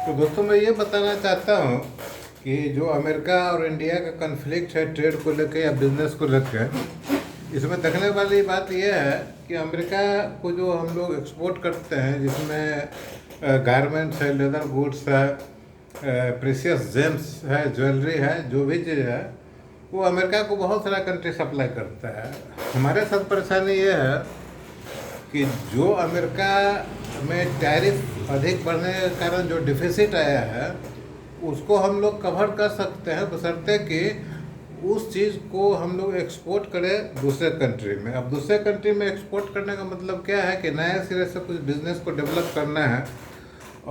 तो दोस्तों मैं ये बताना चाहता हूँ कि जो अमेरिका और इंडिया का कन्फ्लिक्ट है ट्रेड को लेकर या बिजनेस को लेकर, इसमें देखने वाली बात यह है कि अमेरिका को जो हम लोग एक्सपोर्ट करते हैं, जिसमें गारमेंट्स है, लेदर गुड्स है, प्रीशियस जेम्स है, ज्वेलरी है, जो भी चीज़ है वो अमेरिका को बहुत सारा कंट्री सप्लाई करता है। हमारे साथ परेशानी ये है कि जो अमेरिका में टैरिफ अधिक बढ़ने के कारण जो डिफिसिट आया है उसको हम लोग कवर कर सकते हैं, बशर्ते कि उस चीज़ को हम लोग एक्सपोर्ट करें दूसरे कंट्री में। अब दूसरे कंट्री में एक्सपोर्ट करने का मतलब क्या है कि नए सिरे से कुछ बिजनेस को डेवलप करना है।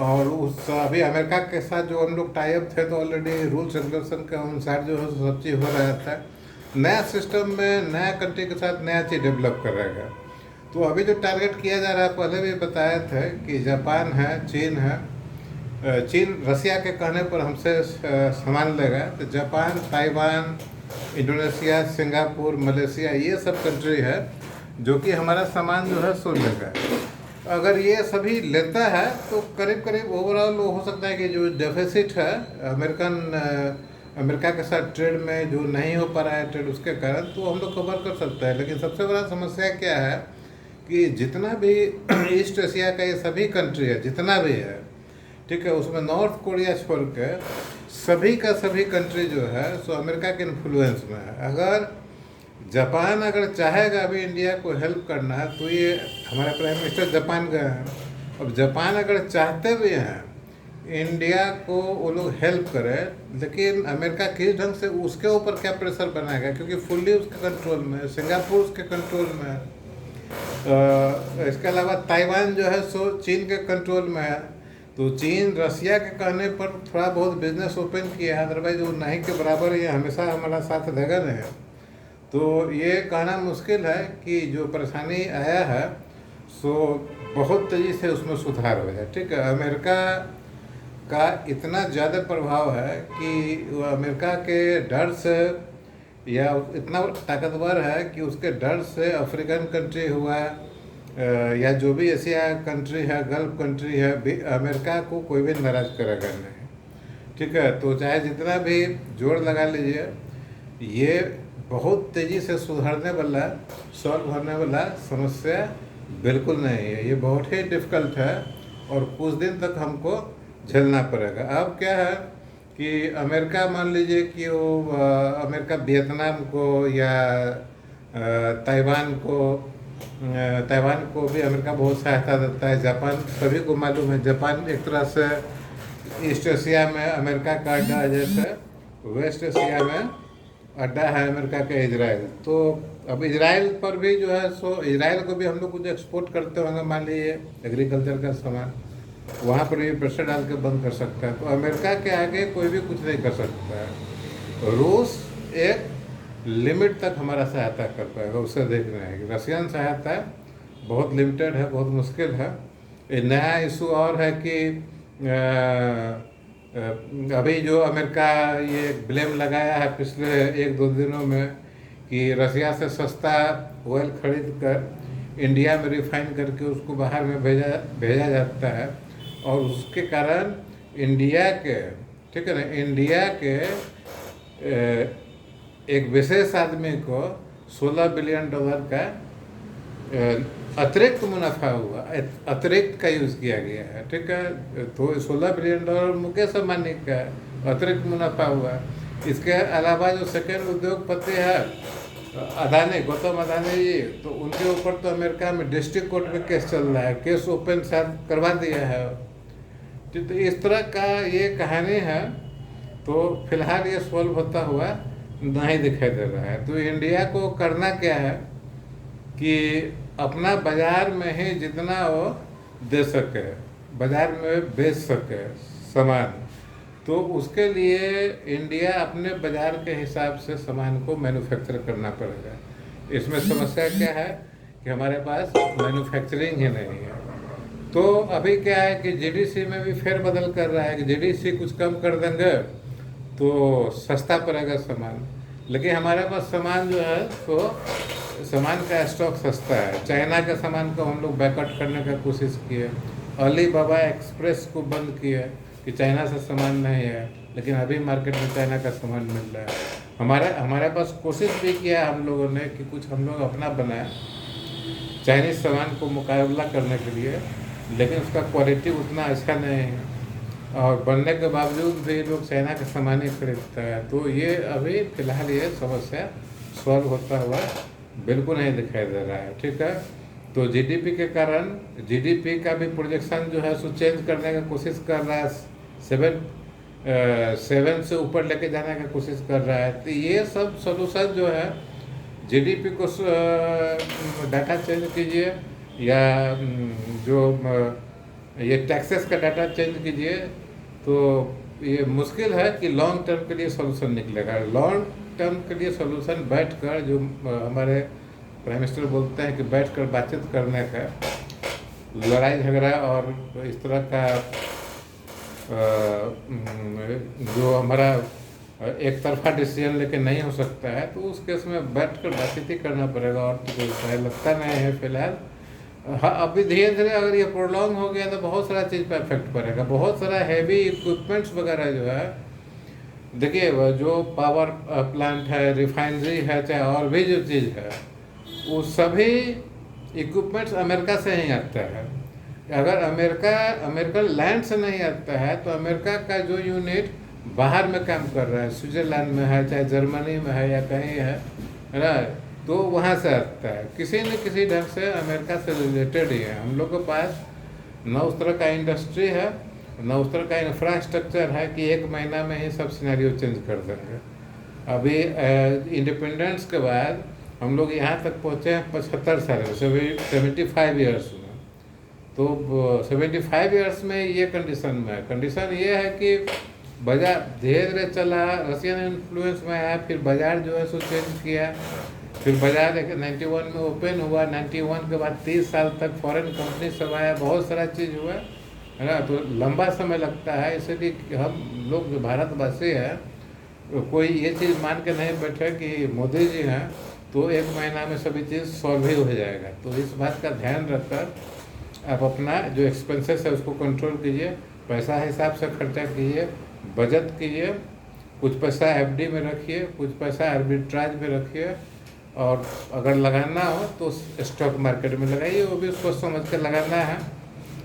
और उस अभी अमेरिका के साथ जो हम लोग टाई अप थे तो ऑलरेडी रूल्स रेगुलेशन के अनुसार जो है सब चीज़ हो रहा था। नया सिस्टम में नया कंट्री के साथ नया चीज़ डेवलप करेगा। तो अभी जो टारगेट किया जा रहा है, पहले भी बताया था कि जापान है, चीन है। चीन रसिया के कहने पर हमसे सामान लेगा, तो Japan, Taiwan, Indonesia, Singapore, Malaysia, ये सब कंट्री है जो कि हमारा सामान जो है सो लेगा। अगर ये सभी लेता है तो करीब करीब ओवरऑल हो सकता है कि जो डेफिसिट है अमेरिका के साथ ट्रेड में जो नहीं हो पा रहा है ट्रेड, उसके कारण तो हम लोग कवर कर सकते हैं। लेकिन सबसे बड़ा समस्या क्या है कि जितना भी ईस्ट एशिया का ये सभी कंट्री है, जितना भी है, ठीक है, उसमें नॉर्थ कोरिया छोड़ के सभी का सभी कंट्री जो है सो अमेरिका के इन्फ्लुएंस में है। अगर जापान अगर चाहेगा अभी इंडिया को हेल्प करना है तो ये हमारे प्राइम मिनिस्टर जापान गए हैं। अब जापान अगर चाहते भी हैं इंडिया को वो लोग हेल्प करें, लेकिन अमेरिका किस ढंग से उसके ऊपर क्या प्रेशर बनाएगा, क्योंकि फुल्ली उसके कंट्रोल में है, सिंगापुर उसके कंट्रोल में है। इसके अलावा ताइवान जो है सो चीन के कंट्रोल में है। तो चीन रसिया के कहने पर थोड़ा बहुत बिजनेस ओपन किया है, अदरवाइज वो नहीं के बराबर ये हमेशा हमारा साथ देगा नहीं। तो ये कहना मुश्किल है कि जो परेशानी आया है सो बहुत तेज़ी से उसमें सुधार हो जाए। ठीक है, अमेरिका का इतना ज़्यादा प्रभाव है कि वो अमेरिका के डर से या इतना ताकतवर है कि उसके डर से अफ्रीकन कंट्री हुआ या जो भी एशिया कंट्री है, गल्फ कंट्री है, अमेरिका को कोई भी नाराज़ करेगा नहीं। ठीक है, तो चाहे जितना भी जोर लगा लीजिए, ये बहुत तेज़ी से सुधरने वाला, सॉल्व होने वाला समस्या बिल्कुल नहीं है। ये बहुत ही डिफ़िकल्ट है और कुछ दिन तक हमको झेलना पड़ेगा। अब क्या है कि अमेरिका मान लीजिए कि वो अमेरिका वियतनाम को या ताइवान को भी अमेरिका बहुत सहायता देता है। जापान, सभी को मालूम है, जापान एक तरह से ईस्ट एशिया में अमेरिका का अड्डा है, जैसे वेस्ट एशिया में अड्डा है अमेरिका का इजराइल। तो अब इजराइल पर भी जो है सो इजराइल को भी हम लोग कुछ एक्सपोर्ट करते होंगे, मान लीजिए एग्रीकल्चर का सामान, वहाँ पर भी प्रेशर डाल के बंद कर सकता है। तो अमेरिका के आगे कोई भी कुछ नहीं कर सकता है। रूस एक लिमिट तक हमारा सहायता कर पाएगा, उससे देखना है कि रशियन सहायता बहुत लिमिटेड है, बहुत मुश्किल है। एक नया इशू और है कि अभी जो अमेरिका ये ब्लेम लगाया है पिछले 1-2 दिनों में कि रसिया से सस्ता ऑयल खरीद कर इंडिया में रिफाइन करके उसको बाहर में भेजा जाता है, और उसके कारण इंडिया के, ठीक है ना, इंडिया के एक विशेष आदमी को $16 बिलियन का अतिरिक्त मुनाफा हुआ, अतिरिक्त का यूज़ किया गया है। ठीक है, तो $16 बिलियन मुकेश अंबानी का अतिरिक्त मुनाफा हुआ। इसके अलावा जो सेकेंड उद्योगपति है अदानी, गौतम अदानी जी, तो उनके ऊपर तो अमेरिका में डिस्ट्रिक्ट कोर्ट में केस चल रहा है, केस ओपन शायद करवा दिया है। तो इस तरह का ये कहानी है। तो फिलहाल ये सॉल्व होता हुआ नहीं दिखाई दे रहा है। तो इंडिया को करना क्या है कि अपना बाज़ार में ही जितना वो दे सके, बाज़ार में बेच सके सामान, तो उसके लिए इंडिया अपने बाज़ार के हिसाब से सामान को मैन्युफैक्चर करना पड़ेगा। इसमें समस्या क्या है कि हमारे पास मैन्युफैक्चरिंग ही नहीं है। तो अभी क्या है कि जीडीसी में भी फेरबदल कर रहा है कि जीडीसी कुछ कम कर देंगे तो सस्ता पड़ेगा सामान, लेकिन हमारे पास सामान जो है तो सामान का स्टॉक सस्ता है। चाइना के सामान को हम लोग बैकआउट करने का कोशिश किए, अली बाबा एक्सप्रेस को बंद किए, कि चाइना से सामान नहीं है, लेकिन अभी मार्केट में चाइना का सामान मिल रहा है। हमारे पास कोशिश भी किया हम लोगों ने कि कुछ हम लोग अपना बनाए चाइनीज़ सामान को मुकाबला करने के लिए, लेकिन उसका क्वालिटी उतना अच्छा नहीं है और बनने के बावजूद भी लोग चाइना का सामान ही खरीदता है। तो ये अभी फ़िलहाल ये समस्या सॉल्व होता हुआ बिल्कुल नहीं दिखाई दे रहा है। ठीक है, तो जीडीपी के कारण जीडीपी का भी प्रोजेक्शन जो है सो चेंज करने का कोशिश कर रहा है, 7 से ऊपर लेके जाने का कोशिश कर रहा है। तो ये सब सोल्यूशन जो है, जीडीपी को डाटा चेंज कीजिए या जो ये टैक्सेस का डाटा चेंज कीजिए, तो ये मुश्किल है कि लॉन्ग टर्म के लिए सोल्यूशन निकलेगा। लॉन्ग टर्म के लिए सोल्यूशन बैठकर, जो हमारे प्राइम मिनिस्टर बोलते हैं कि बैठकर बातचीत करने का, लड़ाई झगड़ा और इस तरह का जो हमारा एक तरफा डिसीजन लेके नहीं हो सकता है, तो उस केस में बैठकर बातचीत ही करना पड़ेगा और तो कोई उपाय लगता नहीं है फिलहाल। हाँ, अभी धीरे धीरे अगर ये प्रोलॉन्ग हो गया तो बहुत सारा चीज़ पर इफेक्ट पड़ेगा। बहुत सारा हैवी इक्विपमेंट्स वगैरह जो है, देखिए जो पावर प्लांट है, रिफाइनरी है, चाहे और भी जो चीज़ है, वो सभी इक्विपमेंट्स अमेरिका से ही आता है। अगर अमेरिकन लैंड से नहीं आता है तो अमेरिका का जो यूनिट बाहर में काम कर रहा है, स्विट्ज़रलैंड में है, चाहे जर्मनी में है या कहीं है ना, तो वहाँ से आता है। किसी न किसी ढंग से अमेरिका से रिलेटेड ही है। हम लोग के पास न उस तरह का इंडस्ट्री है, न उस तरह का इंफ्रास्ट्रक्चर है कि एक महीना में ही सब सिनेरियो चेंज कर देंगे। अभी इंडिपेंडेंस के बाद हम लोग यहाँ तक पहुँचे हैं 75 साल में, 75 ईयर्स में। तो 75 ईयर्स में ये कंडीशन में है। कंडीशन ये है कि बाजार धीरे धीरे चला, रशियन इन्फ्लुएंस में आया, फिर बाजार जो है सो चेंज किया, फिर बाजार 91 में ओपन हुआ, 91 के बाद 30 साल तक फॉरेन कंपनी सब आया, बहुत सारा चीज़ हुआ है ना। तो लंबा समय लगता है, इसलिए हम लोग जो भारतवासी हैं, कोई ये चीज़ मान के नहीं बैठे कि मोदी जी हैं तो एक महीना में सभी चीज़ सॉल्व ही हो जाएगा। तो इस बात का ध्यान रखकर आप अपना जो एक्सपेंसेस है उसको कंट्रोल कीजिए, पैसा हिसाब से खर्चा कीजिए, बचत कीजिए, कुछ पैसा एफडी में रखिए, कुछ पैसा आर्बिट्राज में रखिए, और अगर लगाना हो तो स्टॉक मार्केट में लगाइए। वो भी सोच समझ कर लगाना है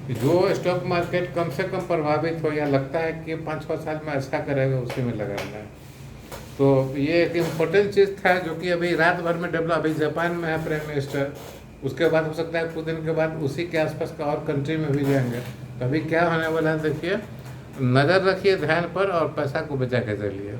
कि जो स्टॉक मार्केट कम से कम प्रभावित हो या लगता है कि 5-6 साल में अच्छा करेगा, उसी में लगाना है। तो ये एक इम्पोर्टेंट चीज़ था जो कि अभी रात भर में डेवलप, अभी जापान में है प्राइम मिनिस्टर, उसके बाद हो सकता है कुछ दिन के बाद उसी के आसपास का और कंट्री में भी जाएंगे। तो अभी क्या होने वाला है देखिए, नज़र रखिए ध्यान पर और पैसा को बचा के चलिए।